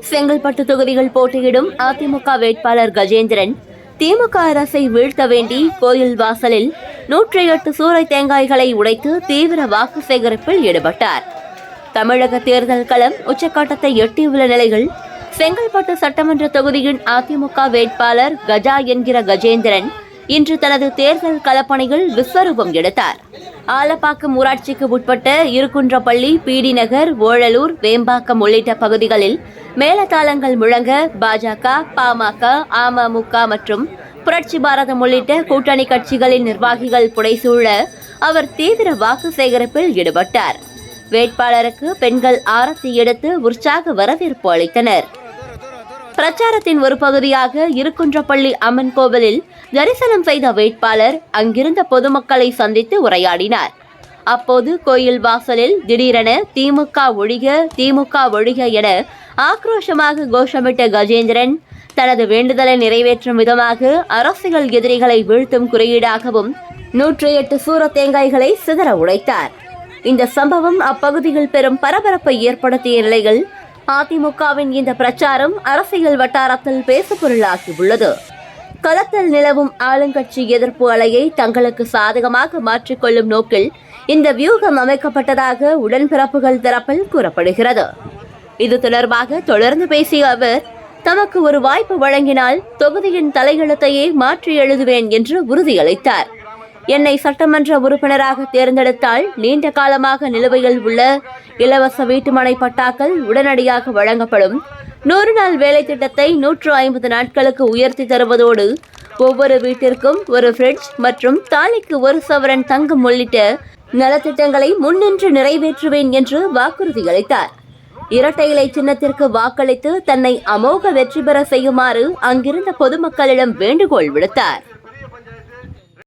செங்கல்பட்டு தொகுதியில் போட்டியிடும் அதிமுக வேட்பாளர் கஜேந்திரன் திமுக அரசை வீழ்த்த வேண்டி கோயில் வாசலில் 108 சூறை தேங்காய்களை உடைத்து தீவிர வாக்கு சேகரிப்பில் ஈடுபட்டார். தமிழக தேர்தல் களம் உச்சக்கட்டத்தை எட்டியுள்ள நிலையில் செங்கல்பட்டு சட்டமன்ற தொகுதியின் அதிமுக வேட்பாளர் கஜா என்கிற கஜேந்திரன் இன்று தனது தேர்தல் களப்பணியில் விஸ்வரூபம் எடுத்தார். ஆலப்பாக்கம் ஊராட்சிக்கு உட்பட்ட இருக்குன்றப்பள்ளி, பிடி நகர், ஓழலூர், வேம்பாக்கம் உள்ளிட்ட பகுதிகளில் மேளதாளங்கள் முழங்க பாஜக, பாமக, அமமுக மற்றும் புரட்சி பாரதம் உள்ளிட்ட கூட்டணி கட்சிகளின் நிர்வாகிகள் புடைசூழ அவர் தீவிர வாக்கு சேகரிப்பில் ஈடுபட்டார். வேட்பாளருக்கு பெண்கள் ஆரத்தி எடுத்து உற்சாக வரவேற்பு அளித்தனர். பிரச்சாரத்தின் ஒரு பகுதியாக இருக்குன்றப்பள்ளி அம்மன் கோவிலில் தரிசனம் செய்த வேட்பாளர் அங்கிருந்த பொதுமக்களை சந்தித்து உரையாடினார். அப்போது கோயில் வாசலில் திடீரென திமுக ஒழிக, திமுக ஒழிக என ஆக்ரோஷமாக கோஷமிட்ட கஜேந்திரன் தனது வேண்டுதலை நிறைவேற்றும் விதமாக அரசியல் எதிரிகளை வீழ்த்தும் குறியீடாகவும் 108 சூர தேங்காய்களை சிதற உடைத்தார். இந்த சம்பவம் அப்பகுதியில் பெரும் பரபரப்பை ஏற்படுத்திய நிலையில் அதிமுகவின் இந்த பிரச்சாரம் அரசியல் வட்டாரத்தில் பேசுபொருளாகியுள்ளது. களத்தில் நிலவும் ஆளுங்கட்சி எதிர்ப்பு அலையை தங்களுக்கு சாதகமாக மாற்றிக்கொள்ளும் நோக்கில் இந்த வியூகம் அமைக்கப்பட்டதாக உடன்பிறப்புகள் தரப்பில் கூறப்படுகிறது. இது தொடர்பாக தொடர்ந்து பேசிய அவர், தமக்கு ஒரு வாய்ப்பு வழங்கினால் தொகுதியின் தலையெழுத்தையே மாற்றி எழுதுவேன் என்று உறுதியளித்தார். என்னை சட்டமன்ற உறுப்பினராக தேர்ந்தெடுத்தால் நீண்ட காலமாக நிலுவையில் உள்ள இலவச வீட்டுமனை பட்டாக்கள் உடனடியாக வழங்கப்படும். 100 நாள் வேலை திட்டத்தை 150 நாட்களுக்கு உயர்த்தி தருவதோடு ஒவ்வொரு வீட்டிற்கும் ஒரு ஃப்ரிட்ஜ் மற்றும் தாலிக்கு 1 சவரன் தங்கம் உள்ளிட்ட நலத்திட்டங்களை முன்னின்று நிறைவேற்றுவேன் என்று வாக்குறுதியளித்தார். இரட்டை இலை சின்னத்திற்கு வாக்களித்து தன்னை அமோக வெற்றி பெற செய்யுமாறு அங்கிருந்த பொதுமக்களிடம் வேண்டுகோள் விடுத்தார்.